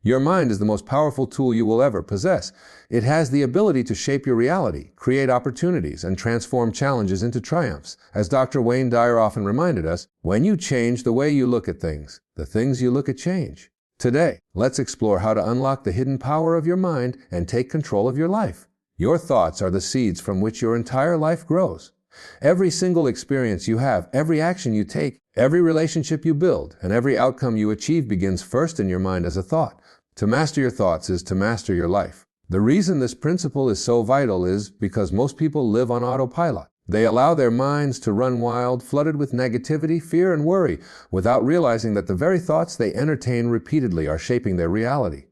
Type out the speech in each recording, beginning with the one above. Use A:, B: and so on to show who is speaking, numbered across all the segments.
A: Your mind is the most powerful tool you will ever possess. It has the ability to shape your reality, create opportunities, and transform challenges into triumphs. As Dr. Wayne Dyer often reminded us, when you change the way you look at things, the things you look at change. Today, let's explore how to unlock the hidden power of your mind and take control of your life. Your thoughts are the seeds from which your entire life grows. Every single experience you have, every action you take, every relationship you build, and every outcome you achieve begins first in your mind as a thought. To master your thoughts is to master your life. The reason this principle is so vital is because most people live on autopilot. They allow their minds to run wild, flooded with negativity, fear, and worry, without realizing that the very thoughts they entertain repeatedly are shaping their reality.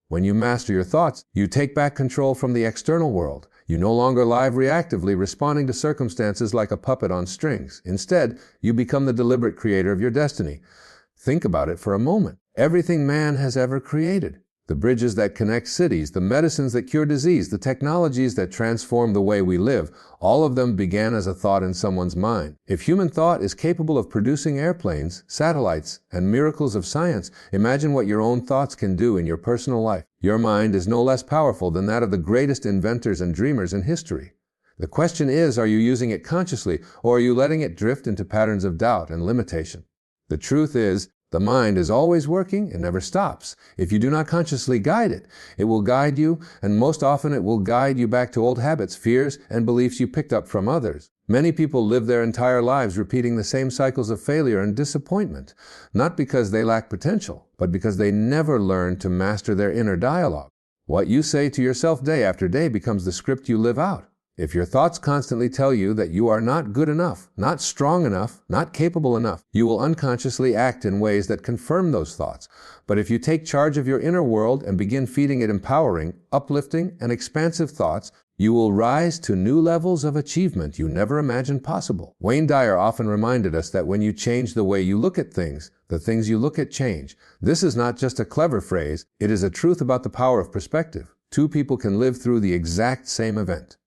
A: When you master your thoughts, you take back control from the external world. You no longer live reactively, responding to circumstances like a puppet on strings. Instead, you become the deliberate creator of your destiny. Think about it for a moment. Everything man has ever created, the bridges that connect cities, the medicines that cure disease, the technologies that transform the way we live, all of them began as a thought in someone's mind. If human thought is capable of producing airplanes, satellites, and miracles of science, imagine what your own thoughts can do in your personal life. Your mind is no less powerful than that of the greatest inventors and dreamers in history. The question is, are you using it consciously, or are you letting it drift into patterns of doubt and limitation? The truth is, the mind is always working and never stops. If you do not consciously guide it, it will guide you, and most often it will guide you back to old habits, fears, and beliefs you picked up from others. Many people live their entire lives repeating the same cycles of failure and disappointment, not because they lack potential, but because they never learn to master their inner dialogue. What you say to yourself day after day becomes the script you live out. If your thoughts constantly tell you that you are not good enough, not strong enough, not capable enough, you will unconsciously act in ways that confirm those thoughts. But if you take charge of your inner world and begin feeding it empowering, uplifting, and expansive thoughts, you will rise to new levels of achievement you never imagined possible. Wayne Dyer often reminded us that when you change the way you look at things, the things you look at change. This is not just a clever phrase, it is a truth about the power of perspective. Two people can live through the exact same event.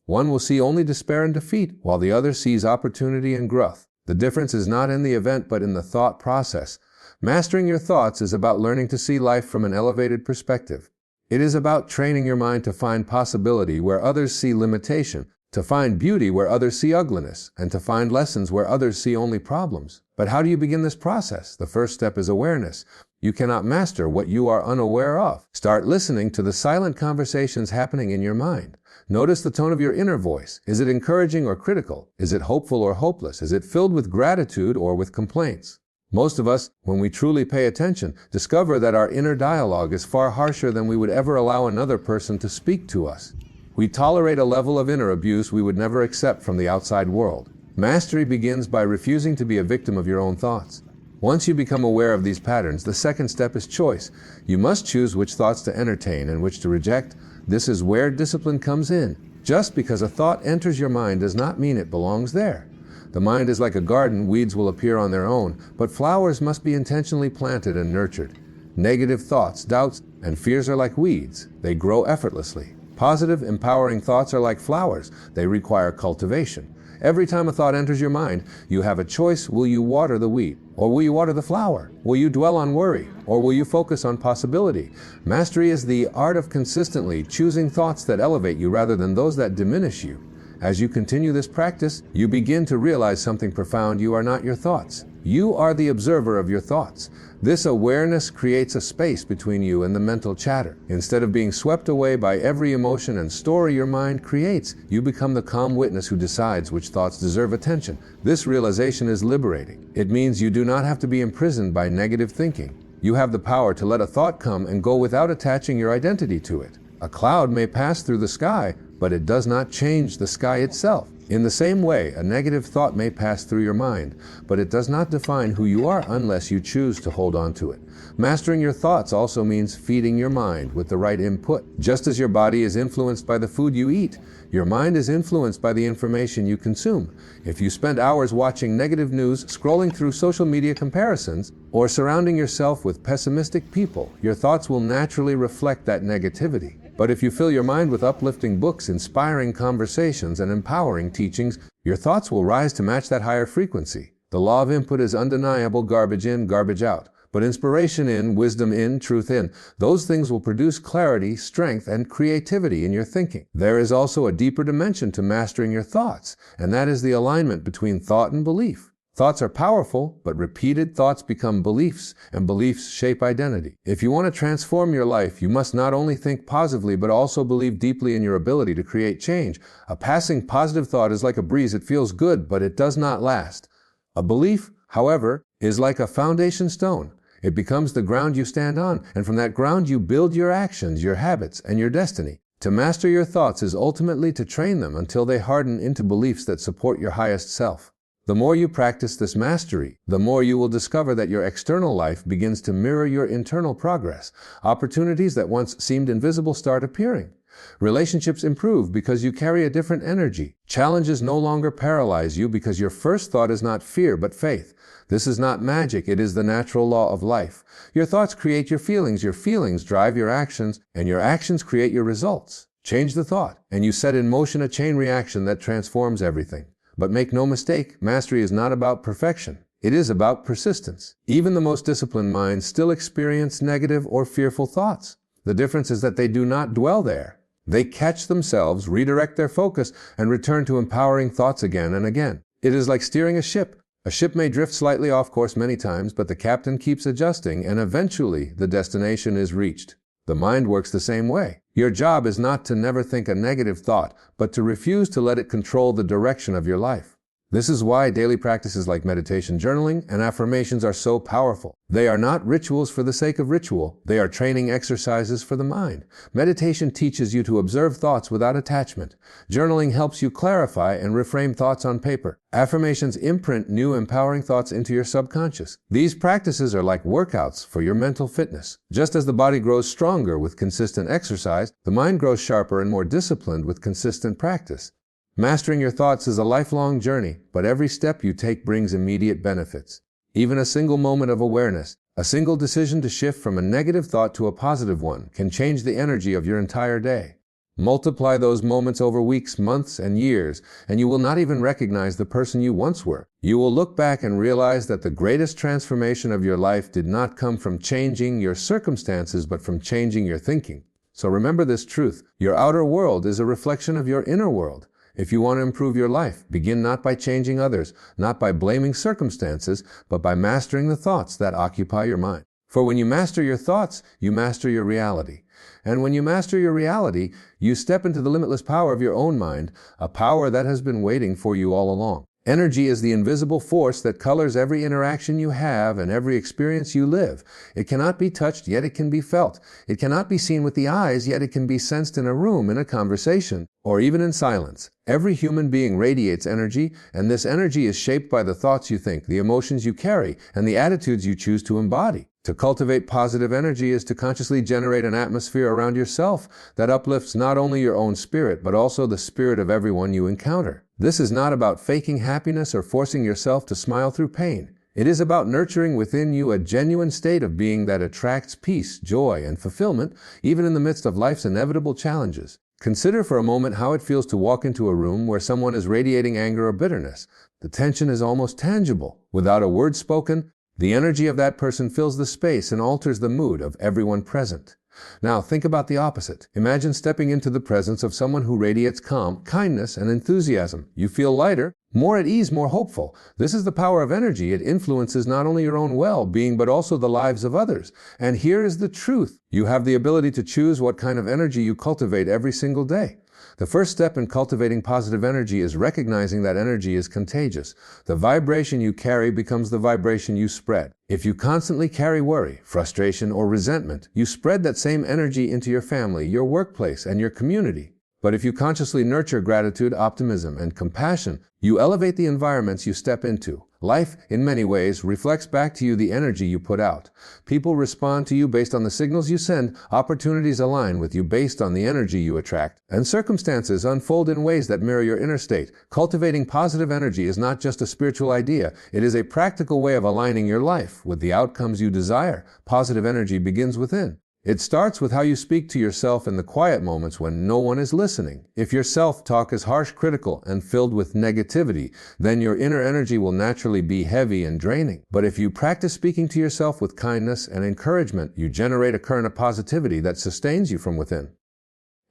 A: One will see only despair and defeat, while the other sees opportunity and growth. The difference is not in the event, but in the thought process. Mastering your thoughts is about learning to see life from an elevated perspective. It is about training your mind to find possibility where others see limitation, to find beauty where others see ugliness, and to find lessons where others see only problems. But how do you begin this process? The first step is awareness. You cannot master what you are unaware of. Start listening to the silent conversations happening in your mind. Notice the tone of your inner voice. Is it encouraging or critical? Is it hopeful or hopeless? Is it filled with gratitude or with complaints? Most of us, when we truly pay attention, discover that our inner dialogue is far harsher than we would ever allow another person to speak to us. We tolerate a level of inner abuse we would never accept from the outside world. Mastery begins by refusing to be a victim of your own thoughts. Once you become aware of these patterns, the second step is choice. You must choose which thoughts to entertain and which to reject. This is where discipline comes in. Just because a thought enters your mind does not mean it belongs there. The mind is like a garden, weeds will appear on their own, but flowers must be intentionally planted and nurtured. Negative thoughts, doubts, and fears are like weeds. They grow effortlessly. Positive, empowering thoughts are like flowers. They require cultivation. Every time a thought enters your mind, you have a choice. Will you water the weed, or will you water the flower? Will you dwell on worry, or will you focus on possibility? Mastery is the art of consistently choosing thoughts that elevate you rather than those that diminish you. As you continue this practice, you begin to realize something profound. You are not your thoughts. You are the observer of your thoughts. This awareness creates a space between you and the mental chatter. Instead of being swept away by every emotion and story your mind creates, you become the calm witness who decides which thoughts deserve attention. This realization is liberating. It means you do not have to be imprisoned by negative thinking. You have the power to let a thought come and go without attaching your identity to it. A cloud may pass through the sky, but it does not change the sky itself. In the same way, a negative thought may pass through your mind, but it does not define who you are unless you choose to hold on to it. Mastering your thoughts also means feeding your mind with the right input. Just as your body is influenced by the food you eat, your mind is influenced by the information you consume. If you spend hours watching negative news, scrolling through social media comparisons, or surrounding yourself with pessimistic people, your thoughts will naturally reflect that negativity. But if you fill your mind with uplifting books, inspiring conversations, and empowering teachings, your thoughts will rise to match that higher frequency. The law of input is undeniable: garbage in, garbage out. but inspiration in, wisdom in, truth in. Those things will produce clarity, strength, and creativity in your thinking. There is also a deeper dimension to mastering your thoughts, and that is the alignment between thought and belief. Thoughts are powerful, but repeated thoughts become beliefs, and beliefs shape identity. If you want to transform your life, you must not only think positively, but also believe deeply in your ability to create change. A passing positive thought is like a breeze. It feels good, but it does not last. A belief, however, is like a foundation stone. It becomes the ground you stand on, and from that ground you build your actions, your habits, and your destiny. To master your thoughts is ultimately to train them until they harden into beliefs that support your highest self. The more you practice this mastery, the more you will discover that your external life begins to mirror your internal progress. Opportunities that once seemed invisible start appearing. Relationships improve because you carry a different energy. Challenges no longer paralyze you because your first thought is not fear but faith. This is not magic, it is the natural law of life. Your thoughts create your feelings drive your actions, and your actions create your results. Change the thought, and you set in motion a chain reaction that transforms everything. But make no mistake, mastery is not about perfection. It is about persistence. Even the most disciplined minds still experience negative or fearful thoughts. The difference is that they do not dwell there. They catch themselves, redirect their focus, and return to empowering thoughts again and again. It is like steering a ship. A ship may drift slightly off course many times, but the captain keeps adjusting, and eventually the destination is reached. The mind works the same way. Your job is not to never think a negative thought, but to refuse to let it control the direction of your life. This is why daily practices like meditation, journaling, and affirmations are so powerful. They are not rituals for the sake of ritual. They are training exercises for the mind. Meditation teaches you to observe thoughts without attachment. Journaling helps you clarify and reframe thoughts on paper. Affirmations imprint new empowering thoughts into your subconscious. These practices are like workouts for your mental fitness. Just as the body grows stronger with consistent exercise, the mind grows sharper and more disciplined with consistent practice. Mastering your thoughts is a lifelong journey, but every step you take brings immediate benefits. Even a single moment of awareness, a single decision to shift from a negative thought to a positive one, can change the energy of your entire day. Multiply those moments over weeks, months, and years, and you will not even recognize the person you once were. You will look back and realize that the greatest transformation of your life did not come from changing your circumstances, but from changing your thinking. So remember this truth: your outer world is a reflection of your inner world. If you want to improve your life, begin not by changing others, not by blaming circumstances, but by mastering the thoughts that occupy your mind. For when you master your thoughts, you master your reality. And when you master your reality, you step into the limitless power of your own mind, a power that has been waiting for you all along. Energy is the invisible force that colors every interaction you have and every experience you live. It cannot be touched, yet it can be felt. It cannot be seen with the eyes, yet it can be sensed in a room, in a conversation, or even in silence. Every human being radiates energy, and this energy is shaped by the thoughts you think, the emotions you carry, and the attitudes you choose to embody. To cultivate positive energy is to consciously generate an atmosphere around yourself that uplifts not only your own spirit, but also the spirit of everyone you encounter. This is not about faking happiness or forcing yourself to smile through pain. It is about nurturing within you a genuine state of being that attracts peace, joy, and fulfillment, even in the midst of life's inevitable challenges. Consider for a moment how it feels to walk into a room where someone is radiating anger or bitterness. The tension is almost tangible. Without a word spoken, the energy of that person fills the space and alters the mood of everyone present. Now think about the opposite. Imagine stepping into the presence of someone who radiates calm, kindness, and enthusiasm. You feel lighter, more at ease, more hopeful. This is the power of energy. It influences not only your own well-being, but also the lives of others. And here is the truth. You have the ability to choose what kind of energy you cultivate every single day. The first step in cultivating positive energy is recognizing that energy is contagious. The vibration you carry becomes the vibration you spread. If you constantly carry worry, frustration, or resentment, you spread that same energy into your family, your workplace, and your community. But if you consciously nurture gratitude, optimism, and compassion, you elevate the environments you step into. Life, in many ways, reflects back to you the energy you put out. People respond to you based on the signals you send, opportunities align with you based on the energy you attract, and circumstances unfold in ways that mirror your inner state. Cultivating positive energy is not just a spiritual idea, it is a practical way of aligning your life with the outcomes you desire. Positive energy begins within. It starts with how you speak to yourself in the quiet moments when no one is listening. If your self-talk is harsh, critical, and filled with negativity, then your inner energy will naturally be heavy and draining. But if you practice speaking to yourself with kindness and encouragement, you generate a current of positivity that sustains you from within.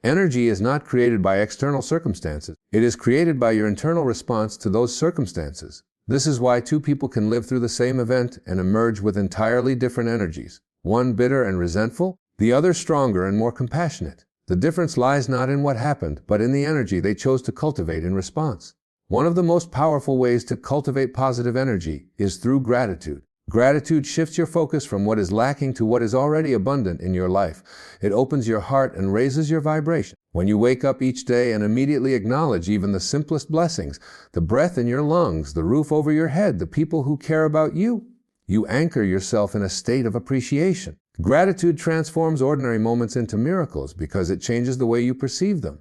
A: Energy is not created by external circumstances. It is created by your internal response to those circumstances. This is why two people can live through the same event and emerge with entirely different energies. One bitter and resentful, the other stronger and more compassionate. The difference lies not in what happened, but in the energy they chose to cultivate in response. One of the most powerful ways to cultivate positive energy is through gratitude. Gratitude shifts your focus from what is lacking to what is already abundant in your life. It opens your heart and raises your vibration. When you wake up each day and immediately acknowledge even the simplest blessings, the breath in your lungs, the roof over your head, the people who care about you, you anchor yourself in a state of appreciation. Gratitude transforms ordinary moments into miracles because it changes the way you perceive them.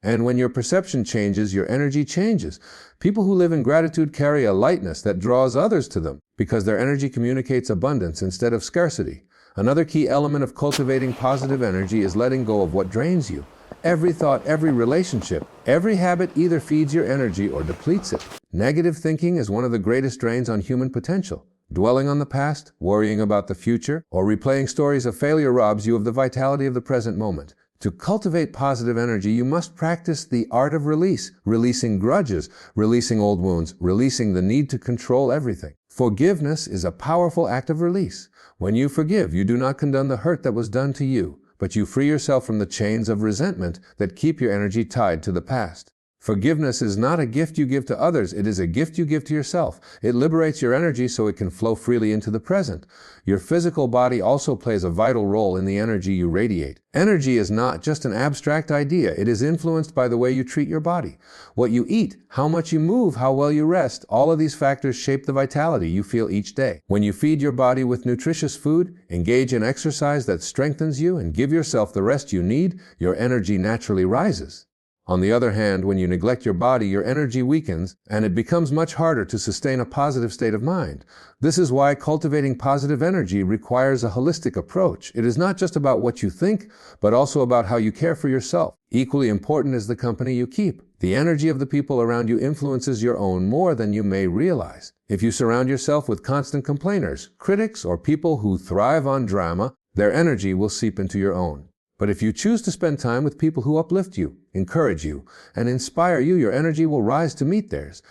A: And when your perception changes, your energy changes. People who live in gratitude carry a lightness that draws others to them because their energy communicates abundance instead of scarcity. Another key element of cultivating positive energy is letting go of what drains you. Every thought, every relationship, every habit either feeds your energy or depletes it. Negative thinking is one of the greatest drains on human potential. Dwelling on the past, worrying about the future, or replaying stories of failure robs you of the vitality of the present moment. To cultivate positive energy, you must practice the art of release, releasing grudges, releasing old wounds, releasing the need to control everything. Forgiveness is a powerful act of release. When you forgive, you do not condone the hurt that was done to you, but you free yourself from the chains of resentment that keep your energy tied to the past. Forgiveness is not a gift you give to others, it is a gift you give to yourself. It liberates your energy so it can flow freely into the present. Your physical body also plays a vital role in the energy you radiate. Energy is not just an abstract idea, it is influenced by the way you treat your body. What you eat, how much you move, how well you rest, all of these factors shape the vitality you feel each day. When you feed your body with nutritious food, engage in exercise that strengthens you, and give yourself the rest you need, your energy naturally rises. On the other hand, when you neglect your body, your energy weakens, and it becomes much harder to sustain a positive state of mind. This is why cultivating positive energy requires a holistic approach. It is not just about what you think, but also about how you care for yourself. Equally important is the company you keep. The energy of the people around you influences your own more than you may realize. If you surround yourself with constant complainers, critics, or people who thrive on drama, their energy will seep into your own. But if you choose to spend time with people who uplift you, encourage you, and inspire you, your energy will rise to meet theirs.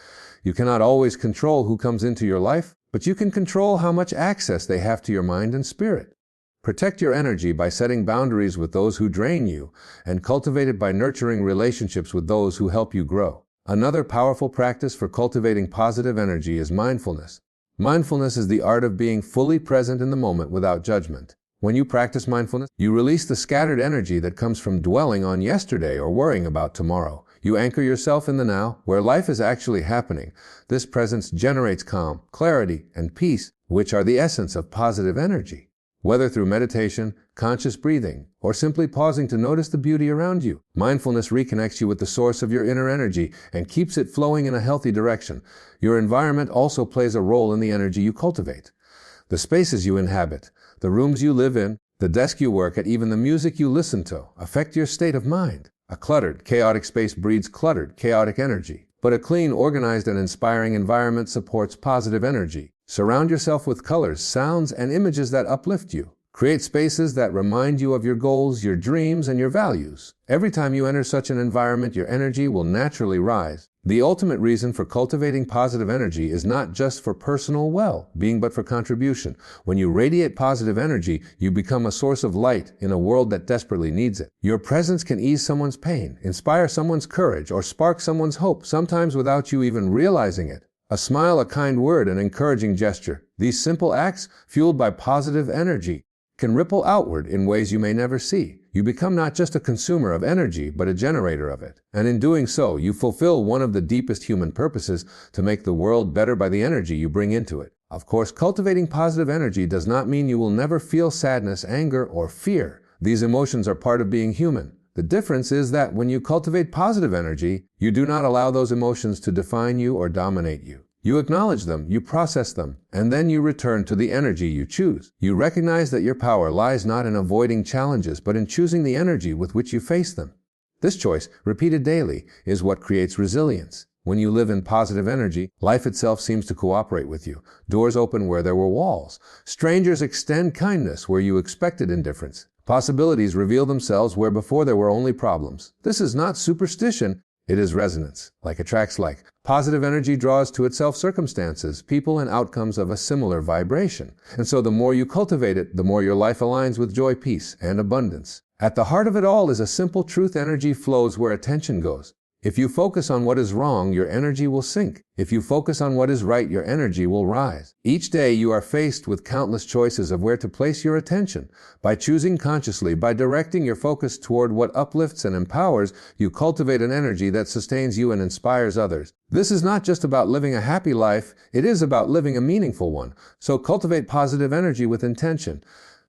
A: You cannot always control who comes into your life, but you can control how much access they have to your mind and spirit. Protect your energy by setting boundaries with those who drain you, and cultivate it by nurturing relationships with those who help you grow. Another powerful practice for cultivating positive energy is mindfulness. Mindfulness is the art of being fully present in the moment without judgment. When you practice mindfulness, you release the scattered energy that comes from dwelling on yesterday or worrying about tomorrow. You anchor yourself in the now, where life is actually happening. This presence generates calm, clarity, and peace, which are the essence of positive energy. Whether through meditation, conscious breathing, or simply pausing to notice the beauty around you, mindfulness reconnects you with the source of your inner energy and keeps it flowing in a healthy direction. Your environment also plays a role in the energy you cultivate. The spaces you inhabit, the rooms you live in, the desk you work at, even the music you listen to, affect your state of mind. A cluttered, chaotic space breeds cluttered, chaotic energy. But a clean, organized, and inspiring environment supports positive energy. Surround yourself with colors, sounds, and images that uplift you. Create spaces that remind you of your goals, your dreams, and your values. Every time you enter such an environment, your energy will naturally rise. The ultimate reason for cultivating positive energy is not just for personal well-being, but for contribution. When you radiate positive energy, you become a source of light in a world that desperately needs it. Your presence can ease someone's pain, inspire someone's courage, or spark someone's hope, sometimes without you even realizing it. A smile, a kind word, an encouraging gesture. These simple acts, fueled by positive energy, can ripple outward in ways you may never see. You become not just a consumer of energy, but a generator of it. And in doing so, you fulfill one of the deepest human purposes, to make the world better by the energy you bring into it. Of course, cultivating positive energy does not mean you will never feel sadness, anger, or fear. These emotions are part of being human. The difference is that when you cultivate positive energy, you do not allow those emotions to define you or dominate you. You acknowledge them, you process them, and then you return to the energy you choose. You recognize that your power lies not in avoiding challenges, but in choosing the energy with which you face them. This choice, repeated daily, is what creates resilience. When you live in positive energy, life itself seems to cooperate with you. Doors open where there were walls. Strangers extend kindness where you expected indifference. Possibilities reveal themselves where before there were only problems. This is not superstition, it is resonance. Like attracts like. Positive energy draws to itself circumstances, people, and outcomes of a similar vibration. And so the more you cultivate it, the more your life aligns with joy, peace, and abundance. At the heart of it all is a simple truth: energy flows where attention goes. If you focus on what is wrong, your energy will sink. If you focus on what is right, your energy will rise. Each day you are faced with countless choices of where to place your attention. By choosing consciously, by directing your focus toward what uplifts and empowers, you cultivate an energy that sustains you and inspires others. This is not just about living a happy life, it is about living a meaningful one. So cultivate positive energy with intention.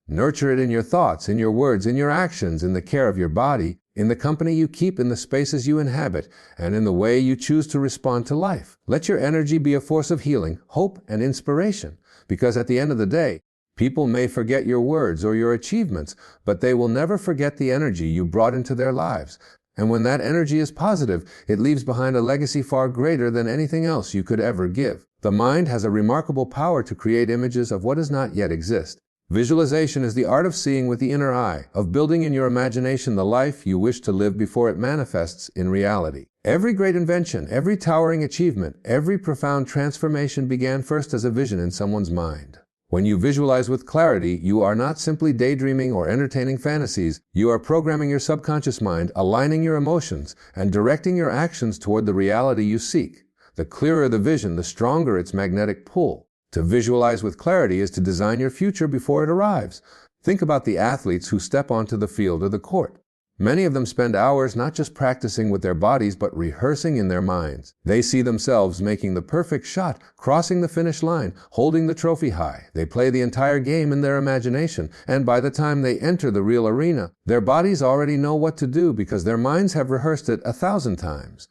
A: Nurture it in your thoughts, in your words, in your actions, in the care of your body, in the company you keep, in the spaces you inhabit, and in the way you choose to respond to life. Let your energy be a force of healing, hope, and inspiration, because at the end of the day, people may forget your words or your achievements, but they will never forget the energy you brought into their lives. And when that energy is positive, it leaves behind a legacy far greater than anything else you could ever give. The mind has a remarkable power to create images of what does not yet exist. Visualization is the art of seeing with the inner eye, of building in your imagination the life you wish to live before it manifests in reality. Every great invention, every towering achievement, every profound transformation began first as a vision in someone's mind. When you visualize with clarity, you are not simply daydreaming or entertaining fantasies. You are programming your subconscious mind, aligning your emotions, and directing your actions toward the reality you seek. The clearer the vision, the stronger its magnetic pull. To visualize with clarity is to design your future before it arrives. Think about the athletes who step onto the field or the court. Many of them spend hours not just practicing with their bodies, but rehearsing in their minds. They see themselves making the perfect shot, crossing the finish line, holding the trophy high. They play the entire game in their imagination, and by the time they enter the real arena, their bodies already know what to do because their minds have rehearsed it 1,000 times.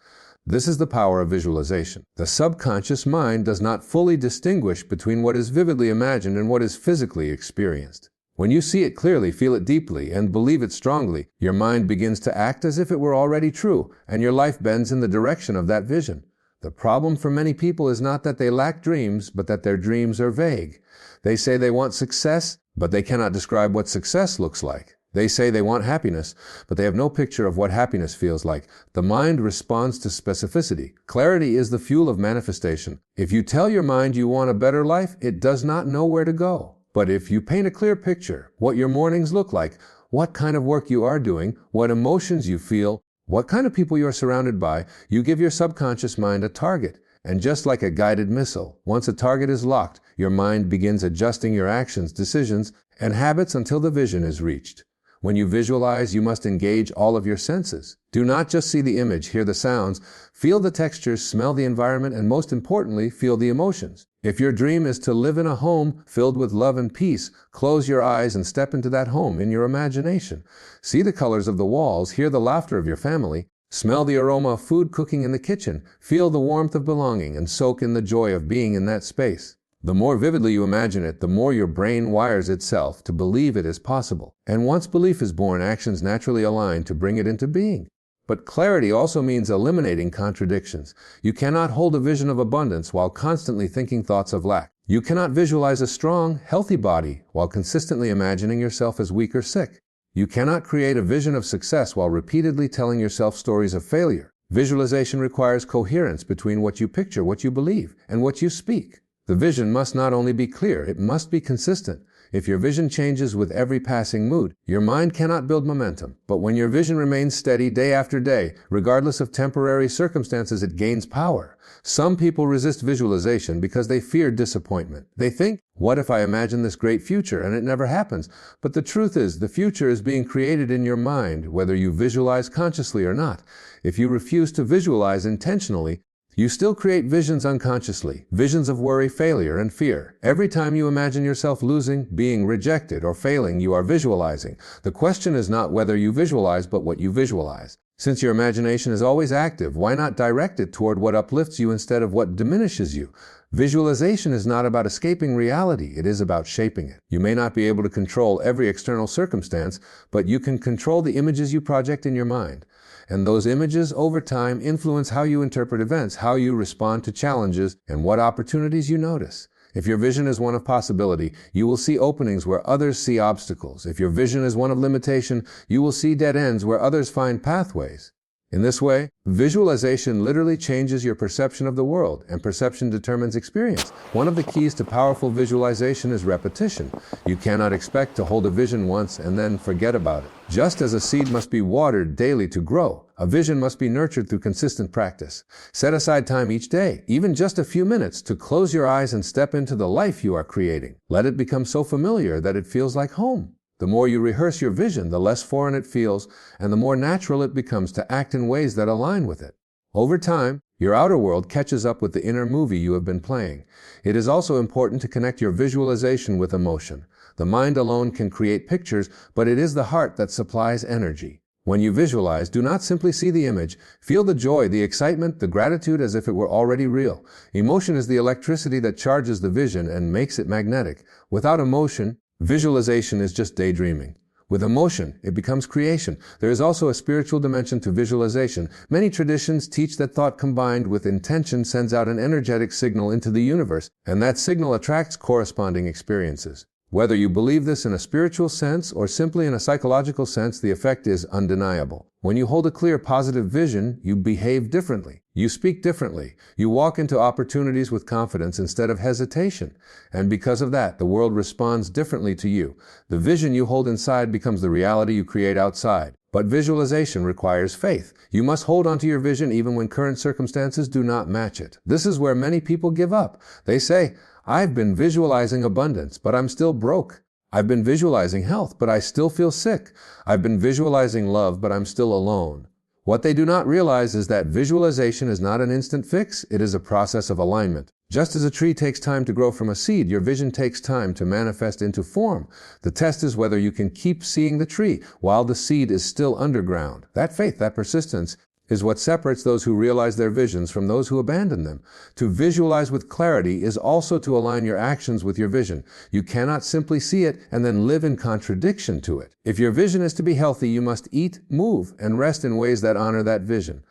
A: This is the power of visualization. The subconscious mind does not fully distinguish between what is vividly imagined and what is physically experienced. When you see it clearly, feel it deeply, and believe it strongly, your mind begins to act as if it were already true, and your life bends in the direction of that vision. The problem for many people is not that they lack dreams, but that their dreams are vague. They say they want success, but they cannot describe what success looks like. They say they want happiness, but they have no picture of what happiness feels like. The mind responds to specificity. Clarity is the fuel of manifestation. If you tell your mind you want a better life, it does not know where to go. But if you paint a clear picture, what your mornings look like, what kind of work you are doing, what emotions you feel, what kind of people you are surrounded by, you give your subconscious mind a target. And just like a guided missile, once a target is locked, your mind begins adjusting your actions, decisions, and habits until the vision is reached. When you visualize, you must engage all of your senses. Do not just see the image, hear the sounds, feel the textures, smell the environment, and most importantly, feel the emotions. If your dream is to live in a home filled with love and peace, close your eyes and step into that home in your imagination. See the colors of the walls, hear the laughter of your family, smell the aroma of food cooking in the kitchen, feel the warmth of belonging, and soak in the joy of being in that space. The more vividly you imagine it, the more your brain wires itself to believe it is possible. And once belief is born, actions naturally align to bring it into being. But clarity also means eliminating contradictions. You cannot hold a vision of abundance while constantly thinking thoughts of lack. You cannot visualize a strong, healthy body while consistently imagining yourself as weak or sick. You cannot create a vision of success while repeatedly telling yourself stories of failure. Visualization requires coherence between what you picture, what you believe, and what you speak. The vision must not only be clear, it must be consistent. If your vision changes with every passing mood, your mind cannot build momentum. But when your vision remains steady day after day, regardless of temporary circumstances, it gains power. Some people resist visualization because they fear disappointment. They think, what if I imagine this great future and it never happens? But the truth is, the future is being created in your mind, whether you visualize consciously or not. If you refuse to visualize intentionally, you still create visions unconsciously, visions of worry, failure, and fear. Every time you imagine yourself losing, being rejected, or failing, you are visualizing. The question is not whether you visualize, but what you visualize. Since your imagination is always active, why not direct it toward what uplifts you instead of what diminishes you? Visualization is not about escaping reality, it is about shaping it. You may not be able to control every external circumstance, but you can control the images you project in your mind. And those images, over time, influence how you interpret events, how you respond to challenges, and what opportunities you notice. If your vision is one of possibility, you will see openings where others see obstacles. If your vision is one of limitation, you will see dead ends where others find pathways. In this way, visualization literally changes your perception of the world, and perception determines experience. One of the keys to powerful visualization is repetition. You cannot expect to hold a vision once and then forget about it. Just as a seed must be watered daily to grow, a vision must be nurtured through consistent practice. Set aside time each day, even just a few minutes, to close your eyes and step into the life you are creating. Let it become so familiar that it feels like home. The more you rehearse your vision, the less foreign it feels, and the more natural it becomes to act in ways that align with it. Over time, your outer world catches up with the inner movie you have been playing. It is also important to connect your visualization with emotion. The mind alone can create pictures, but it is the heart that supplies energy. When you visualize, do not simply see the image. Feel the joy, the excitement, the gratitude as if it were already real. Emotion is the electricity that charges the vision and makes it magnetic. Without emotion, visualization is just daydreaming. With emotion, it becomes creation. There is also a spiritual dimension to visualization. Many traditions teach that thought combined with intention sends out an energetic signal into the universe, and that signal attracts corresponding experiences. Whether you believe this in a spiritual sense or simply in a psychological sense, the effect is undeniable. When you hold a clear, positive vision, you behave differently. You speak differently. You walk into opportunities with confidence instead of hesitation. And because of that, the world responds differently to you. The vision you hold inside becomes the reality you create outside. But visualization requires faith. You must hold onto your vision even when current circumstances do not match it. This is where many people give up. They say, "I've been visualizing abundance, but I'm still broke. I've been visualizing health, but I still feel sick. I've been visualizing love, but I'm still alone." What they do not realize is that visualization is not an instant fix, it is a process of alignment. Just as a tree takes time to grow from a seed, your vision takes time to manifest into form. The test is whether you can keep seeing the tree while the seed is still underground. That faith, that persistence, is what separates those who realize their visions from those who abandon them. To visualize with clarity is also to align your actions with your vision. You cannot simply see it and then live in contradiction to it. If your vision is to be healthy, you must eat, move, and rest in ways that honor that vision.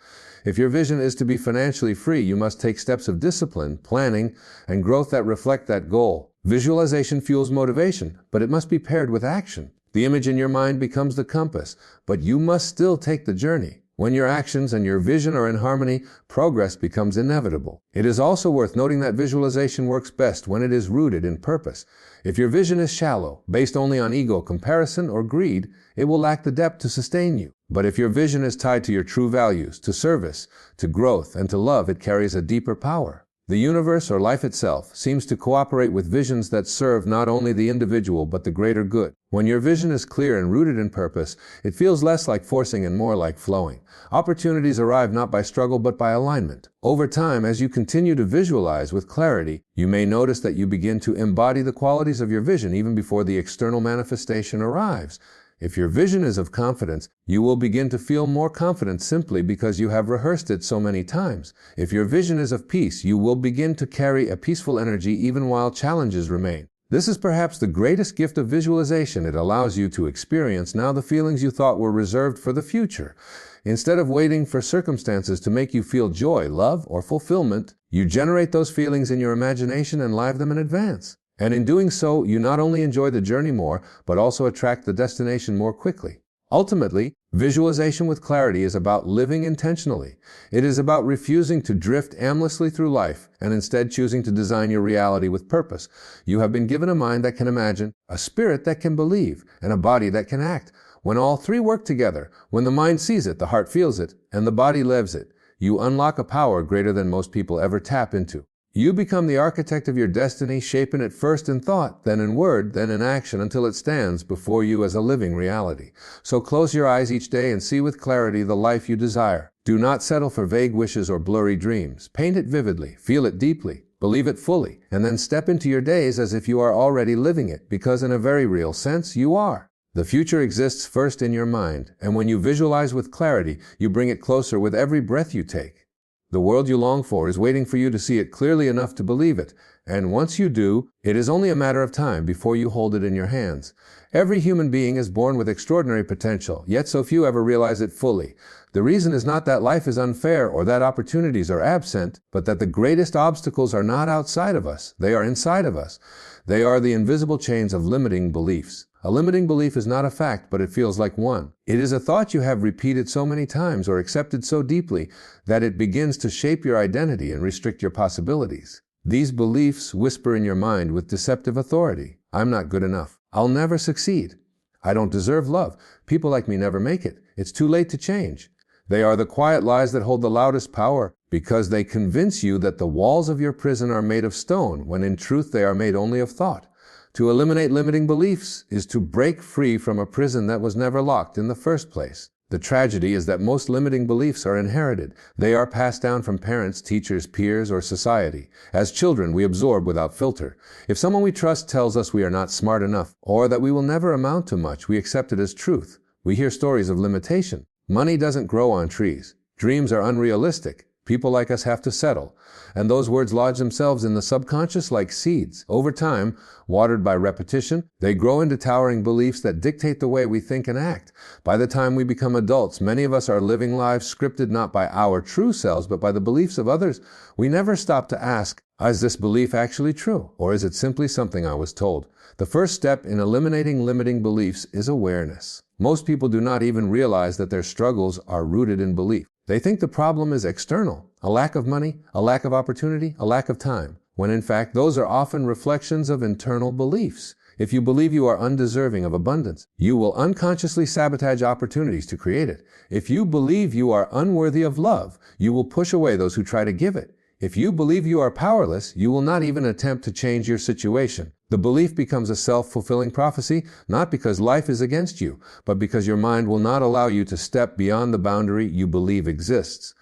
A: If your vision is to be financially free, you must take steps of discipline, planning, and growth that reflect that goal. Visualization fuels motivation, but it must be paired with action. The image in your mind becomes the compass, but you must still take the journey. When your actions and your vision are in harmony, progress becomes inevitable. It is also worth noting that visualization works best when it is rooted in purpose. If your vision is shallow, based only on ego, comparison, or greed, it will lack the depth to sustain you. But if your vision is tied to your true values, to service, to growth, and to love, it carries a deeper power. The universe, or life itself, seems to cooperate with visions that serve not only the individual but the greater good. When your vision is clear and rooted in purpose, it feels less like forcing and more like flowing. Opportunities arrive not by struggle but by alignment. Over time, as you continue to visualize with clarity, you may notice that you begin to embody the qualities of your vision even before the external manifestation arrives. If your vision is of confidence, you will begin to feel more confident simply because you have rehearsed it so many times. If your vision is of peace, you will begin to carry a peaceful energy even while challenges remain. This is perhaps the greatest gift of visualization. It allows you to experience now the feelings you thought were reserved for the future. Instead of waiting for circumstances to make you feel joy, love, or fulfillment, you generate those feelings in your imagination and live them in advance. And in doing so, you not only enjoy the journey more, but also attract the destination more quickly. Ultimately, visualization with clarity is about living intentionally. It is about refusing to drift aimlessly through life and instead choosing to design your reality with purpose. You have been given a mind that can imagine, a spirit that can believe, and a body that can act. When all three work together, when the mind sees it, the heart feels it, and the body lives it, you unlock a power greater than most people ever tap into. You become the architect of your destiny, shaping it first in thought, then in word, then in action, until it stands before you as a living reality. So close your eyes each day and see with clarity the life you desire. Do not settle for vague wishes or blurry dreams. Paint it vividly, feel it deeply, believe it fully, and then step into your days as if you are already living it, because in a very real sense, you are. The future exists first in your mind, and when you visualize with clarity, you bring it closer with every breath you take. The world you long for is waiting for you to see it clearly enough to believe it, and once you do, it is only a matter of time before you hold it in your hands. Every human being is born with extraordinary potential, yet so few ever realize it fully. The reason is not that life is unfair or that opportunities are absent, but that the greatest obstacles are not outside of us, they are inside of us. They are the invisible chains of limiting beliefs. A limiting belief is not a fact, but it feels like one. It is a thought you have repeated so many times or accepted so deeply that it begins to shape your identity and restrict your possibilities. These beliefs whisper in your mind with deceptive authority. I'm not good enough. I'll never succeed. I don't deserve love. People like me never make it. It's too late to change. They are the quiet lies that hold the loudest power because they convince you that the walls of your prison are made of stone, when in truth they are made only of thought. To eliminate limiting beliefs is to break free from a prison that was never locked in the first place. The tragedy is that most limiting beliefs are inherited. They are passed down from parents, teachers, peers, or society. As children, we absorb without filter. If someone we trust tells us we are not smart enough, or that we will never amount to much, we accept it as truth. We hear stories of limitation. Money doesn't grow on trees. Dreams are unrealistic. People like us have to settle. And those words lodge themselves in the subconscious like seeds. Over time, watered by repetition, they grow into towering beliefs that dictate the way we think and act. By the time we become adults, many of us are living lives scripted not by our true selves, but by the beliefs of others. We never stop to ask, is this belief actually true? Or is it simply something I was told? The first step in eliminating limiting beliefs is awareness. Most people do not even realize that their struggles are rooted in belief. They think the problem is external, a lack of money, a lack of opportunity, a lack of time, when in fact those are often reflections of internal beliefs. If you believe you are undeserving of abundance, you will unconsciously sabotage opportunities to create it. If you believe you are unworthy of love, you will push away those who try to give it. If you believe you are powerless, you will not even attempt to change your situation. The belief becomes a self-fulfilling prophecy, not because life is against you, but because your mind will not allow you to step beyond the boundary you believe exists.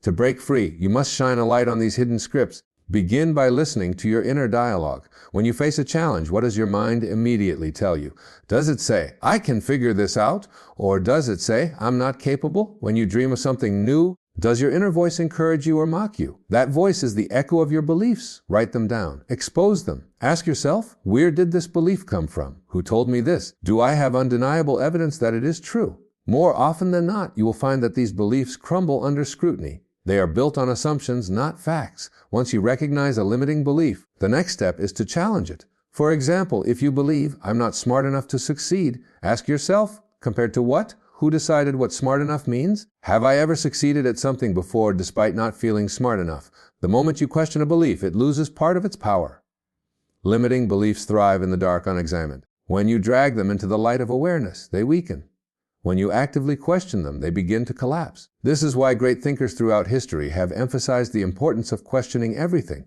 A: To break free, you must shine a light on these hidden scripts. Begin by listening to your inner dialogue. When you face a challenge, what does your mind immediately tell you? Does it say, I can figure this out? Or does it say, I'm not capable? When you dream of something new, does your inner voice encourage you or mock you? That voice is the echo of your beliefs. Write them down. Expose them. Ask yourself, where did this belief come from? Who told me this? Do I have undeniable evidence that it is true? More often than not, you will find that these beliefs crumble under scrutiny. They are built on assumptions, not facts. Once you recognize a limiting belief, the next step is to challenge it. For example, if you believe, I'm not smart enough to succeed, ask yourself, compared to what? Who decided what smart enough means? Have I ever succeeded at something before despite not feeling smart enough? The moment you question a belief, it loses part of its power. Limiting beliefs thrive in the dark unexamined. When you drag them into the light of awareness, they weaken. When you actively question them, they begin to collapse. This is why great thinkers throughout history have emphasized the importance of questioning everything.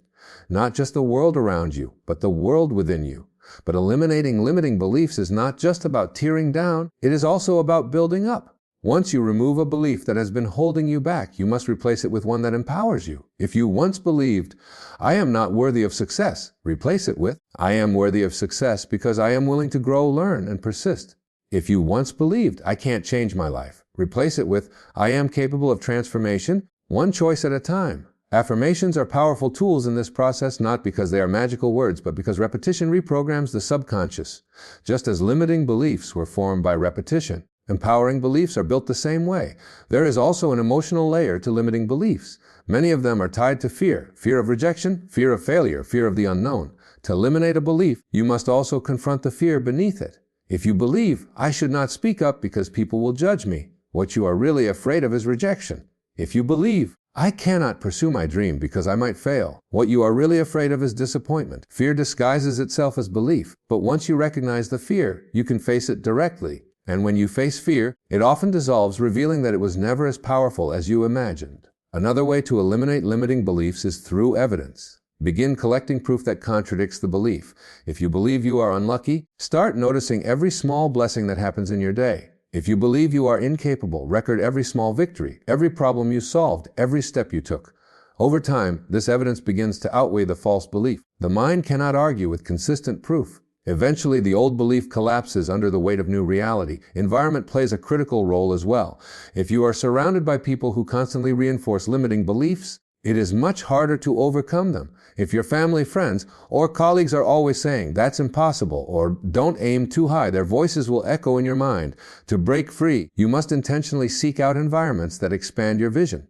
A: Not just the world around you, but the world within you. But eliminating limiting beliefs is not just about tearing down, it is also about building up. Once you remove a belief that has been holding you back, you must replace it with one that empowers you. If you once believed, I am not worthy of success, replace it with, I am worthy of success because I am willing to grow, learn, and persist. If you once believed, I can't change my life, replace it with, I am capable of transformation, one choice at a time. Affirmations are powerful tools in this process, not because they are magical words, but because repetition reprograms the subconscious. Just as limiting beliefs were formed by repetition, empowering beliefs are built the same way. There is also an emotional layer to limiting beliefs. Many of them are tied to fear of rejection, fear of failure, fear of the unknown. To eliminate a belief, you must also confront the fear beneath it. If you believe, I should not speak up because people will judge me, what you are really afraid of is rejection. If you believe, I cannot pursue my dream because I might fail, what you are really afraid of is disappointment. Fear disguises itself as belief, but once you recognize the fear, you can face it directly. And when you face fear, it often dissolves, revealing that it was never as powerful as you imagined. Another way to eliminate limiting beliefs is through evidence. Begin collecting proof that contradicts the belief. If you believe you are unlucky, start noticing every small blessing that happens in your day. If you believe you are incapable, record every small victory, every problem you solved, every step you took. Over time, this evidence begins to outweigh the false belief. The mind cannot argue with consistent proof. Eventually, the old belief collapses under the weight of new reality. Environment plays a critical role as well. If you are surrounded by people who constantly reinforce limiting beliefs, it is much harder to overcome them. If your family, friends, or colleagues are always saying, "That's impossible," or "Don't aim too high," their voices will echo in your mind. To break free, you must intentionally seek out environments that expand your vision.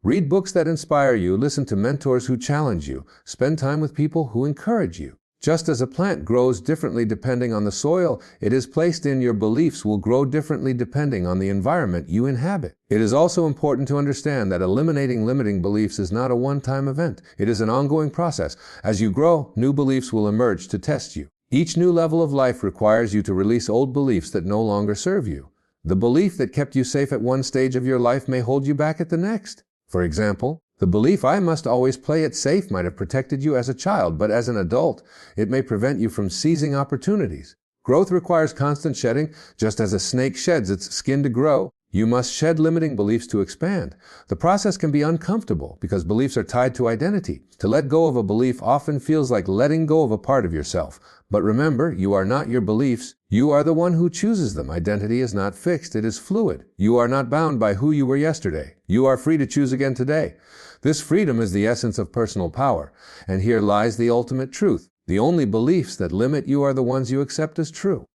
A: Read books that inspire you, listen to mentors who challenge you, spend time with people who encourage you. Just as a plant grows differently depending on the soil it is placed in, your beliefs will grow differently depending on the environment you inhabit. It is also important to understand that eliminating limiting beliefs is not a one-time event. It is an ongoing process. As you grow, new beliefs will emerge to test you. Each new level of life requires you to release old beliefs that no longer serve you. The belief that kept you safe at one stage of your life may hold you back at the next. For example, the belief "I must always play it safe" might have protected you as a child, but as an adult, it may prevent you from seizing opportunities. Growth requires constant shedding. Just as a snake sheds its skin to grow, you must shed limiting beliefs to expand. The process can be uncomfortable because beliefs are tied to identity. To let go of a belief often feels like letting go of a part of yourself. But remember, you are not your beliefs. You are the one who chooses them. Identity is not fixed, it is fluid. You are not bound by who you were yesterday. You are free to choose again today. This freedom is the essence of personal power, and here lies the ultimate truth. The only beliefs that limit you are the ones you accept as true.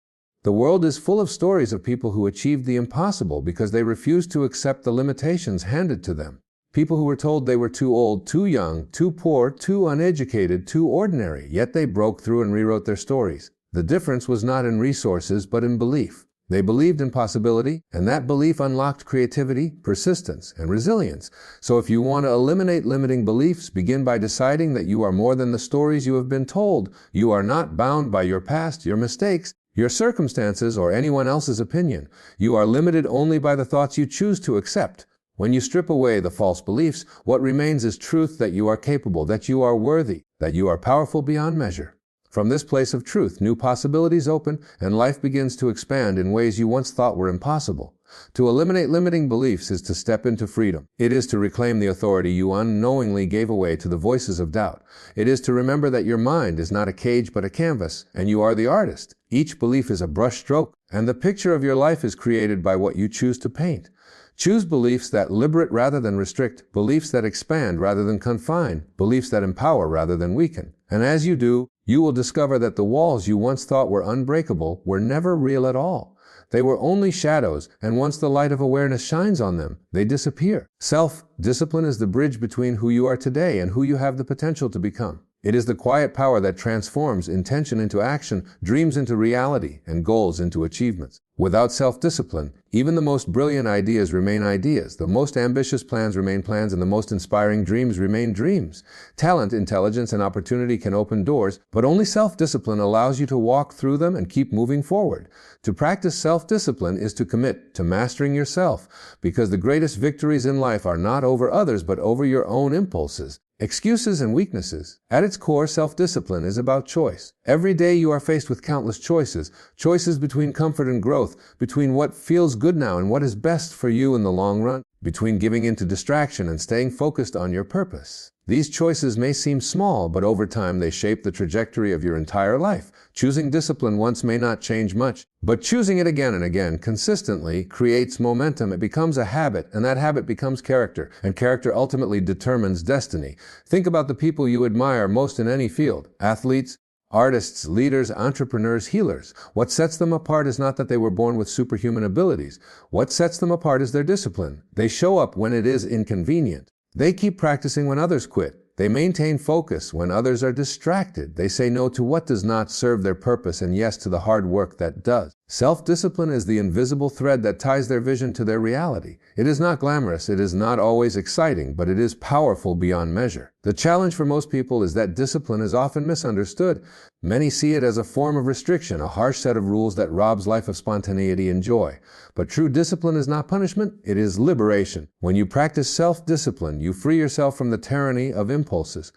A: The world is full of stories of people who achieved the impossible because they refused to accept the limitations handed to them. People who were told they were too old, too young, too poor, too uneducated, too ordinary, yet they broke through and rewrote their stories. The difference was not in resources, but in belief. They believed in possibility, and that belief unlocked creativity, persistence, and resilience. So if you want to eliminate limiting beliefs, begin by deciding that you are more than the stories you have been told. You are not bound by your past, your mistakes, your circumstances, or anyone else's opinion. You are limited only by the thoughts you choose to accept. When you strip away the false beliefs, what remains is truth: that you are capable, that you are worthy, that you are powerful beyond measure. From this place of truth, new possibilities open, and life begins to expand in ways you once thought were impossible. To eliminate limiting beliefs is to step into freedom. It is to reclaim the authority you unknowingly gave away to the voices of doubt. It is to remember that your mind is not a cage but a canvas, and you are the artist. Each belief is a brushstroke, and the picture of your life is created by what you choose to paint. Choose beliefs that liberate rather than restrict, beliefs that expand rather than confine, beliefs that empower rather than weaken. And as you do, you will discover that the walls you once thought were unbreakable were never real at all. They were only shadows, and once the light of awareness shines on them, they disappear. Self-discipline is the bridge between who you are today and who you have the potential to become. It is the quiet power that transforms intention into action, dreams into reality, and goals into achievements. Without self-discipline, even the most brilliant ideas remain ideas, the most ambitious plans remain plans, and the most inspiring dreams remain dreams. Talent, intelligence, and opportunity can open doors, but only self-discipline allows you to walk through them and keep moving forward. To practice self-discipline is to commit to mastering yourself, because the greatest victories in life are not over others, but over your own impulses, excuses, and weaknesses. At its core, self-discipline is about choice. Every day you are faced with countless choices between comfort and growth, between what feels good now and what is best for you in the long run, between giving in to distraction and staying focused on your purpose. These choices may seem small, but over time they shape the trajectory of your entire life. Choosing discipline once may not change much, but choosing it again and again consistently creates momentum. It becomes a habit, and that habit becomes character, and character ultimately determines destiny. Think about the people you admire most in any field: athletes, artists, leaders, entrepreneurs, healers. What sets them apart is not that they were born with superhuman abilities. What sets them apart is their discipline. They show up when it is inconvenient. They keep practicing when others quit. They maintain focus when others are distracted. They say no to what does not serve their purpose and yes to the hard work that does. Self-discipline is the invisible thread that ties their vision to their reality. It is not glamorous, it is not always exciting, but it is powerful beyond measure. The challenge for most people is that discipline is often misunderstood. Many see it as a form of restriction, a harsh set of rules that robs life of spontaneity and joy. But true discipline is not punishment, it is liberation. When you practice self-discipline, you free yourself from the tyranny of impulses.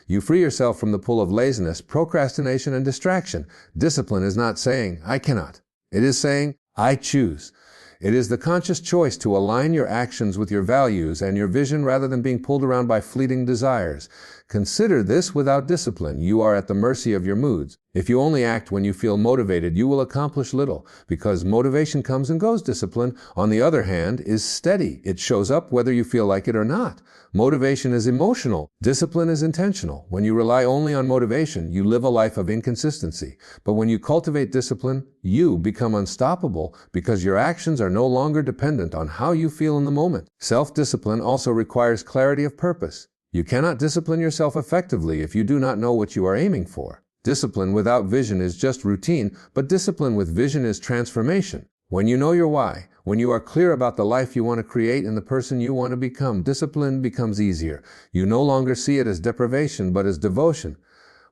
A: You free yourself from the pull of laziness, procrastination, and distraction. Discipline is not saying, "I cannot." It is saying, "I choose." It is the conscious choice to align your actions with your values and your vision rather than being pulled around by fleeting desires. Consider this: without discipline, you are at the mercy of your moods. If you only act when you feel motivated, you will accomplish little, because motivation comes and goes. Discipline, on the other hand, is steady. It shows up whether you feel like it or not. Motivation is emotional. Discipline is intentional. When you rely only on motivation, you live a life of inconsistency. But when you cultivate discipline, you become unstoppable because your actions are no longer dependent on how you feel in the moment. Self-discipline also requires clarity of purpose. You cannot discipline yourself effectively if you do not know what you are aiming for. Discipline without vision is just routine, but discipline with vision is transformation. When you know your why, when you are clear about the life you want to create and the person you want to become, discipline becomes easier. You no longer see it as deprivation, but as devotion.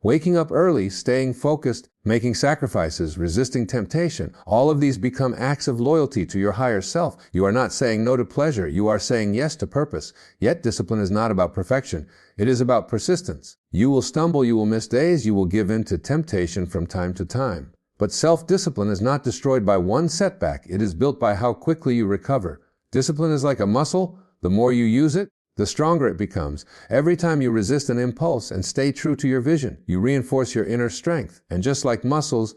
A: Waking up early, staying focused, making sacrifices, resisting temptation, all of these become acts of loyalty to your higher self. You are not saying no to pleasure, you are saying yes to purpose. Yet discipline is not about perfection, it is about persistence. You will stumble, you will miss days, you will give in to temptation from time to time. But self-discipline is not destroyed by one setback, it is built by how quickly you recover. Discipline is like a muscle, the more you use it, the stronger it becomes. Every time you resist an impulse and stay true to your vision, you reinforce your inner strength. And just like muscles,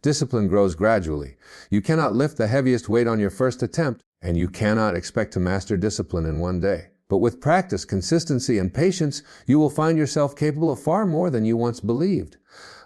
A: discipline grows gradually. You cannot lift the heaviest weight on your first attempt, and you cannot expect to master discipline in one day. But with practice, consistency, and patience, you will find yourself capable of far more than you once believed.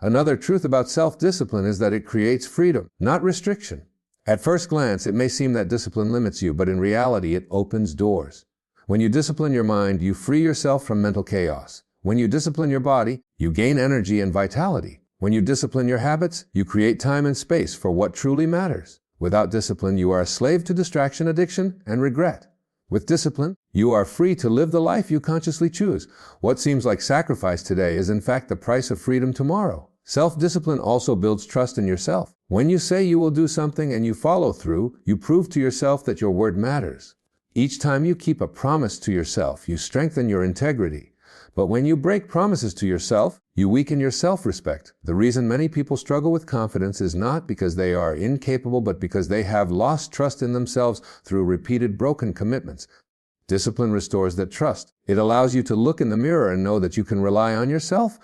A: Another truth about self-discipline is that it creates freedom, not restriction. At first glance, it may seem that discipline limits you, but in reality, it opens doors. When you discipline your mind, you free yourself from mental chaos. When you discipline your body, you gain energy and vitality. When you discipline your habits, you create time and space for what truly matters. Without discipline, you are a slave to distraction, addiction, and regret. With discipline, you are free to live the life you consciously choose. What seems like sacrifice today is in fact the price of freedom tomorrow. Self-discipline also builds trust in yourself. When you say you will do something and you follow through, you prove to yourself that your word matters. Each time you keep a promise to yourself, you strengthen your integrity. But when you break promises to yourself, you weaken your self-respect. The reason many people struggle with confidence is not because they are incapable, but because they have lost trust in themselves through repeated broken commitments. Discipline restores that trust. It allows you to look in the mirror and know that you can rely on yourself.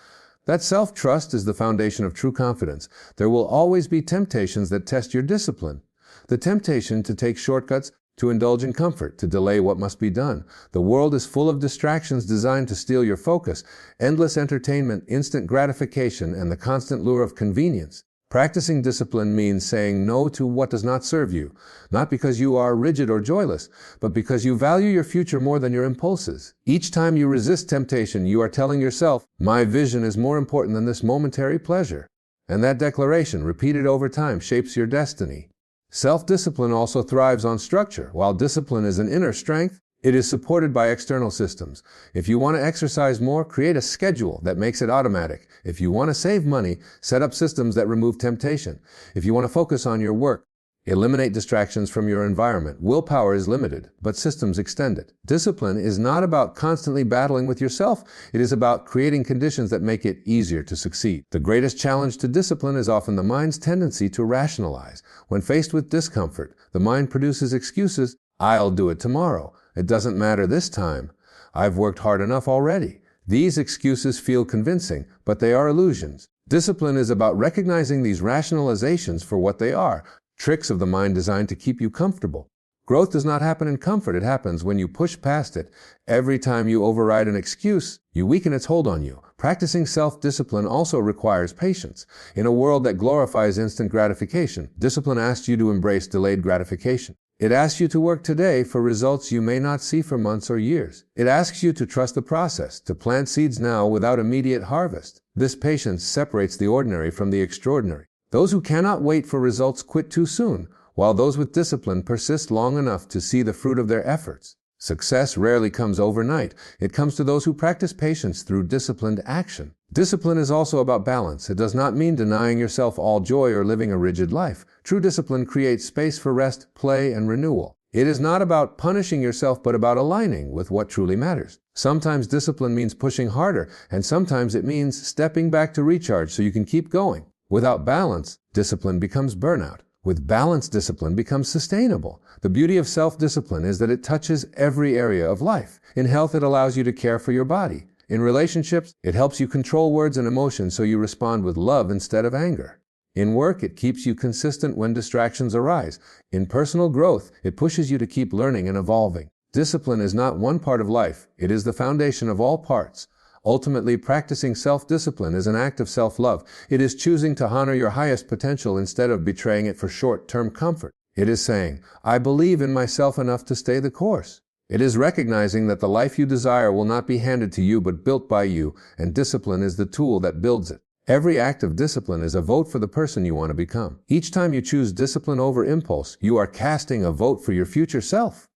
A: That self-trust is the foundation of true confidence. There will always be temptations that test your discipline. The temptation to take shortcuts, to indulge in comfort, to delay what must be done. The world is full of distractions designed to steal your focus, endless entertainment, instant gratification, and the constant lure of convenience. Practicing discipline means saying no to what does not serve you, not because you are rigid or joyless, but because you value your future more than your impulses. Each time you resist temptation, you are telling yourself, "My vision is more important than this momentary pleasure." And that declaration, repeated over time, shapes your destiny. Self-discipline also thrives on structure. While discipline is an inner strength, it is supported by external systems. If you want to exercise more, create a schedule that makes it automatic. If you want to save money, set up systems that remove temptation. If you want to focus on your work, eliminate distractions from your environment. Willpower is limited, but systems extend it. Discipline is not about constantly battling with yourself. It is about creating conditions that make it easier to succeed. The greatest challenge to discipline is often the mind's tendency to rationalize. When faced with discomfort, the mind produces excuses. "I'll do it tomorrow. It doesn't matter this time. I've worked hard enough already." These excuses feel convincing, but they are illusions. Discipline is about recognizing these rationalizations for what they are. Tricks of the mind designed to keep you comfortable. Growth does not happen in comfort, it happens when you push past it. Every time you override an excuse, you weaken its hold on you. Practicing self-discipline also requires patience. In a world that glorifies instant gratification, discipline asks you to embrace delayed gratification. It asks you to work today for results you may not see for months or years. It asks you to trust the process, to plant seeds now without immediate harvest. This patience separates the ordinary from the extraordinary. Those who cannot wait for results quit too soon, while those with discipline persist long enough to see the fruit of their efforts. Success rarely comes overnight. It comes to those who practice patience through disciplined action. Discipline is also about balance. It does not mean denying yourself all joy or living a rigid life. True discipline creates space for rest, play, and renewal. It is not about punishing yourself, but about aligning with what truly matters. Sometimes discipline means pushing harder, and sometimes it means stepping back to recharge so you can keep going. Without balance, discipline becomes burnout. With balance, discipline becomes sustainable. The beauty of self-discipline is that it touches every area of life. In health, it allows you to care for your body. In relationships, it helps you control words and emotions so you respond with love instead of anger. In work, it keeps you consistent when distractions arise. In personal growth, it pushes you to keep learning and evolving. Discipline is not one part of life, it is the foundation of all parts. Ultimately, practicing self-discipline is an act of self-love. It is choosing to honor your highest potential instead of betraying it for short-term comfort. It is saying, I believe in myself enough to stay the course. It is recognizing that the life you desire will not be handed to you but built by you, and discipline is the tool that builds it. Every act of discipline is a vote for the person you want to become. Each time you choose discipline over impulse, you are casting a vote for your future self.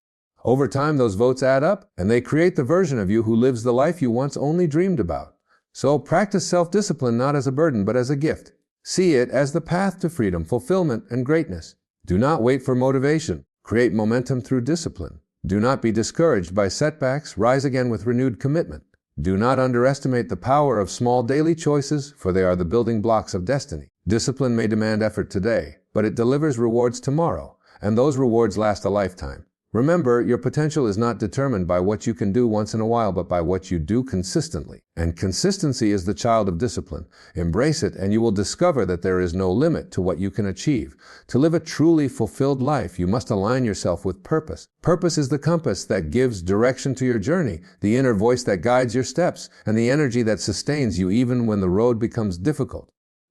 A: Over time, those votes add up, and they create the version of you who lives the life you once only dreamed about. So practice self-discipline not as a burden but as a gift. See it as the path to freedom, fulfillment, and greatness. Do not wait for motivation. Create momentum through discipline. Do not be discouraged by setbacks. Rise again with renewed commitment. Do not underestimate the power of small daily choices, for they are the building blocks of destiny. Discipline may demand effort today, but it delivers rewards tomorrow, and those rewards last a lifetime. Remember, your potential is not determined by what you can do once in a while, but by what you do consistently. And consistency is the child of discipline. Embrace it, and you will discover that there is no limit to what you can achieve. To live a truly fulfilled life, you must align yourself with purpose. Purpose is the compass that gives direction to your journey, the inner voice that guides your steps, and the energy that sustains you even when the road becomes difficult.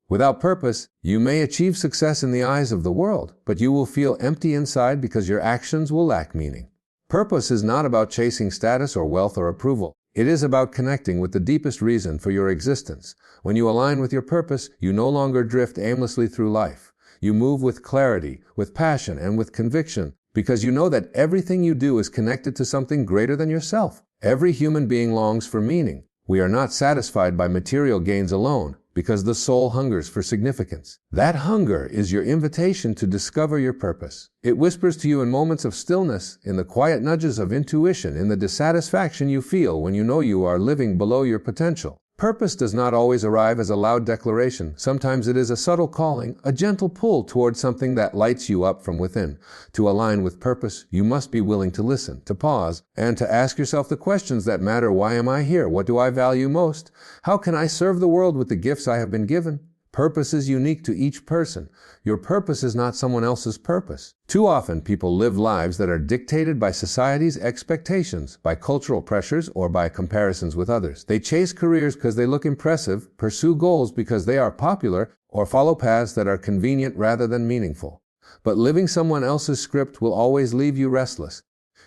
A: Without purpose, you may achieve success in the eyes of the world, but you will feel empty inside because your actions will lack meaning. Purpose is not about chasing status or wealth or approval. It is about connecting with the deepest reason for your existence. When you align with your purpose, you no longer drift aimlessly through life. You move with clarity, with passion, and with conviction, because you know that everything you do is connected to something greater than yourself. Every human being longs for meaning. We are not satisfied by material gains alone, because the soul hungers for significance. That hunger is your invitation to discover your purpose. It whispers to you in moments of stillness, in the quiet nudges of intuition, in the dissatisfaction you feel when you know you are living below your potential. Purpose does not always arrive as a loud declaration. Sometimes it is a subtle calling, a gentle pull toward something that lights you up from within. To align with purpose, you must be willing to listen, to pause, and to ask yourself the questions that matter. Why am I here? What do I value most? How can I serve the world with the gifts I have been given? Purpose is unique to each person. Your purpose is not someone else's purpose. Too often, people live lives that are dictated by society's expectations, by cultural pressures, or by comparisons with others. They chase careers because they look impressive, pursue goals because they are popular, or follow paths that are convenient rather than meaningful. But living someone else's script will always leave you restless.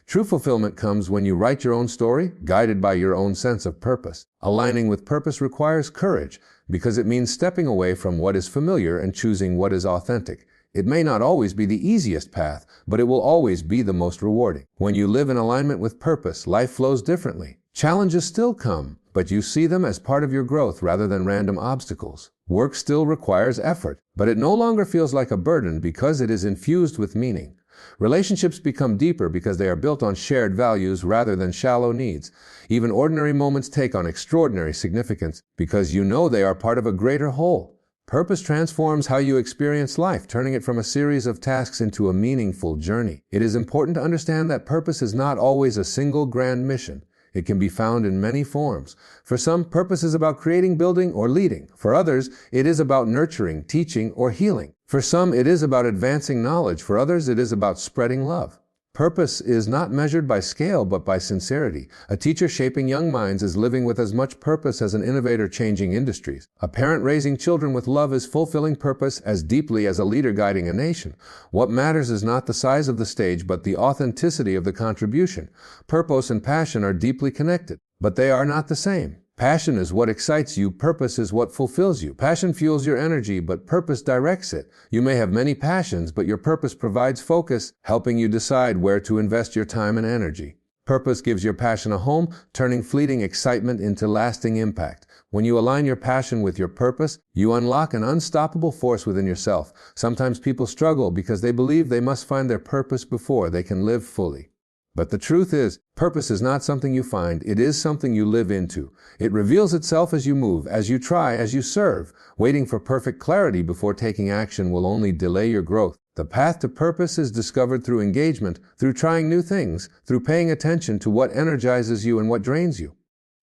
A: True fulfillment comes when you write your own story, guided by your own sense of purpose. Aligning with purpose requires courage, because it means stepping away from what is familiar and choosing what is authentic. It may not always be the easiest path, but it will always be the most rewarding. When you live in alignment with purpose, life flows differently. Challenges still come, but you see them as part of your growth rather than random obstacles. Work still requires effort, but it no longer feels like a burden because it is infused with meaning. Relationships become deeper because they are built on shared values rather than shallow needs. Even ordinary moments take on extraordinary significance because you know they are part of a greater whole. Purpose transforms how you experience life, turning it from a series of tasks into a meaningful journey. It is important to understand that purpose is not always a single grand mission. It can be found in many forms. For some, purpose is about creating, building, or leading. For others, it is about nurturing, teaching, or healing. For some, it is about advancing knowledge. For others, it is about spreading love. Purpose is not measured by scale, but by sincerity. A teacher shaping young minds is living with as much purpose as an innovator changing industries. A parent raising children with love is fulfilling purpose as deeply as a leader guiding a nation. What matters is not the size of the stage, but the authenticity of the contribution. Purpose and passion are deeply connected, but they are not the same. Passion is what excites you. Purpose is what fulfills you. Passion fuels your energy, but purpose directs it. You may have many passions, but your purpose provides focus, helping you decide where to invest your time and energy. Purpose gives your passion a home, turning fleeting excitement into lasting impact. When you align your passion with your purpose, you unlock an unstoppable force within yourself. Sometimes people struggle because they believe they must find their purpose before they can live fully. But the truth is, purpose is not something you find, it is something you live into. It reveals itself as you move, as you try, as you serve. Waiting for perfect clarity before taking action will only delay your growth. The path to purpose is discovered through engagement, through trying new things, through paying attention to what energizes you and what drains you.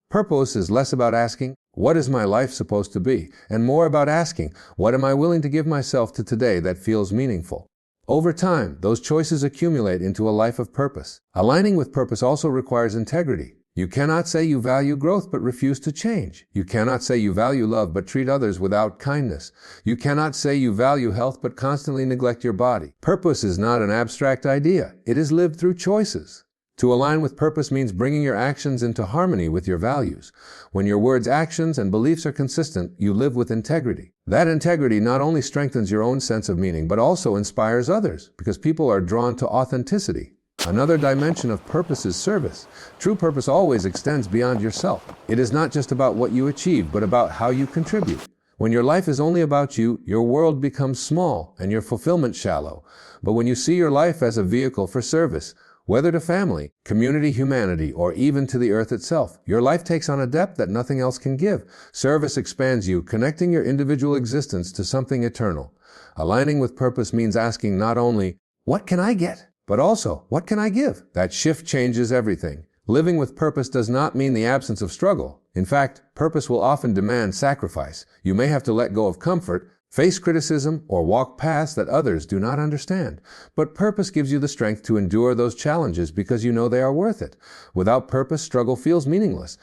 A: Purpose is less about asking, "What is my life supposed to be?" and more about asking, "What am I willing to give myself to today that feels meaningful?" Over time, those choices accumulate into a life of purpose. Aligning with purpose also requires integrity. You cannot say you value growth but refuse to change. You cannot say you value love but treat others without kindness. You cannot say you value health but constantly neglect your body. Purpose is not an abstract idea. It is lived through choices. To align with purpose means bringing your actions into harmony with your values. When your words, actions, and beliefs are consistent, you live with integrity. That integrity not only strengthens your own sense of meaning, but also inspires others, because people are drawn to authenticity. Another dimension of purpose is service. True purpose always extends beyond yourself. It is not just about what you achieve, but about how you contribute. When your life is only about you, your world becomes small and your fulfillment shallow. But when you see your life as a vehicle for service, whether to family, community, humanity, or even to the earth itself, your life takes on a depth that nothing else can give. Service expands you, connecting your individual existence to something eternal. Aligning with purpose means asking not only, "What can I get?" but also, "What can I give?" That shift changes everything. Living with purpose does not mean the absence of struggle. In fact, purpose will often demand sacrifice. You may have to let go of comfort, face criticism, or walk paths that others do not understand. But purpose gives you the strength to endure those challenges because you know they are worth it. Without purpose, struggle feels meaningless.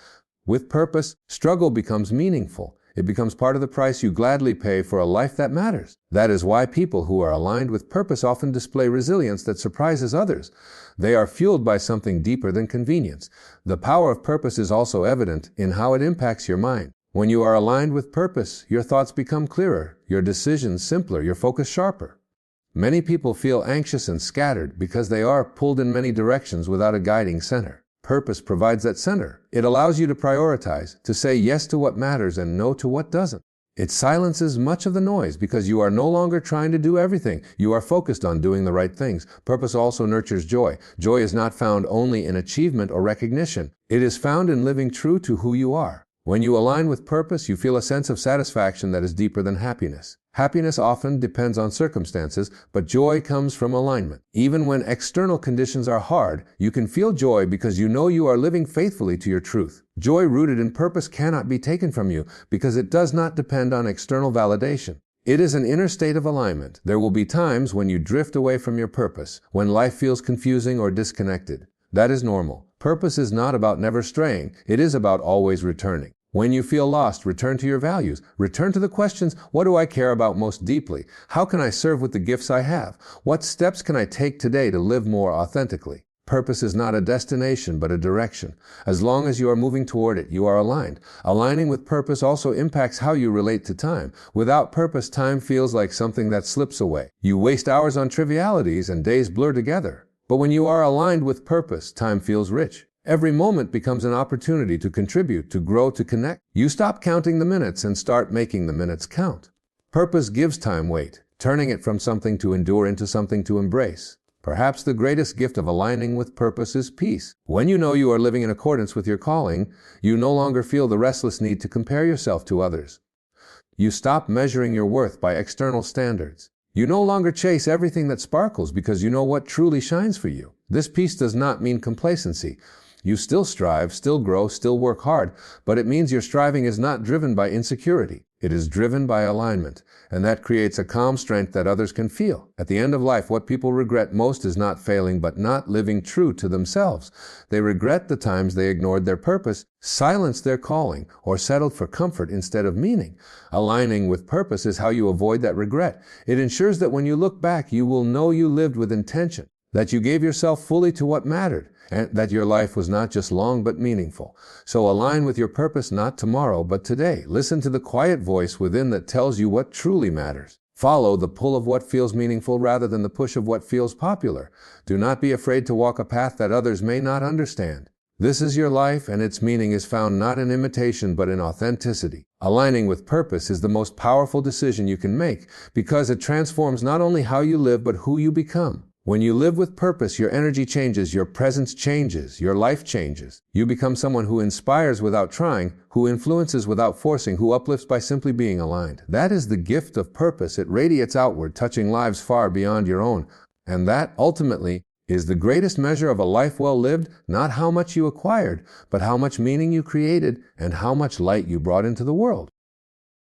A: With purpose, struggle becomes meaningful. It becomes part of the price you gladly pay for a life that matters. That is why people who are aligned with purpose often display resilience that surprises others. They are fueled by something deeper than convenience. The power of purpose is also evident in how it impacts your mind. When you are aligned with purpose, your thoughts become clearer, your decisions simpler, your focus sharper. Many people feel anxious and scattered because they are pulled in many directions without a guiding center. Purpose provides that center. It allows you to prioritize, to say yes to what matters and no to what doesn't. It silences much of the noise because you are no longer trying to do everything. You are focused on doing the right things. Purpose also nurtures joy. Joy is not found only in achievement or recognition. It is found in living true to who you are. When you align with purpose, you feel a sense of satisfaction that is deeper than happiness. Happiness often depends on circumstances, but joy comes from alignment. Even when external conditions are hard, you can feel joy because you know you are living faithfully to your truth. Joy rooted in purpose cannot be taken from you because it does not depend on external validation. It is an inner state of alignment. There will be times when you drift away from your purpose, when life feels confusing or disconnected. That is normal. Purpose is not about never straying. It is about always returning. When you feel lost, return to your values. Return to the questions, what do I care about most deeply? How can I serve with the gifts I have? What steps can I take today to live more authentically? Purpose is not a destination, but a direction. As long as you are moving toward it, you are aligned. Aligning with purpose also impacts how you relate to time. Without purpose, time feels like something that slips away. You waste hours on trivialities and days blur together. But when you are aligned with purpose, time feels rich. Every moment becomes an opportunity to contribute, to grow, to connect. You stop counting the minutes and start making the minutes count. Purpose gives time weight, turning it from something to endure into something to embrace. Perhaps the greatest gift of aligning with purpose is peace. When you know you are living in accordance with your calling, you no longer feel the restless need to compare yourself to others. You stop measuring your worth by external standards. You no longer chase everything that sparkles because you know what truly shines for you. This peace does not mean complacency. You still strive, still grow, still work hard, but it means your striving is not driven by insecurity. It is driven by alignment, and that creates a calm strength that others can feel. At the end of life, what people regret most is not failing, but not living true to themselves. They regret the times they ignored their purpose, silenced their calling, or settled for comfort instead of meaning. Aligning with purpose is how you avoid that regret. It ensures that when you look back, you will know you lived with intention, that you gave yourself fully to what mattered, and that your life was not just long but meaningful. So align with your purpose not tomorrow but today. Listen to the quiet voice within that tells you what truly matters. Follow the pull of what feels meaningful rather than the push of what feels popular. Do not be afraid to walk a path that others may not understand. This is your life, and its meaning is found not in imitation but in authenticity. Aligning with purpose is the most powerful decision you can make because it transforms not only how you live but who you become. When you live with purpose, your energy changes, your presence changes, your life changes. You become someone who inspires without trying, who influences without forcing, who uplifts by simply being aligned. That is the gift of purpose. It radiates outward, touching lives far beyond your own. And that, ultimately, Is the greatest measure of a life well lived not how much you acquired, but how much meaning you created and how much light you brought into the world?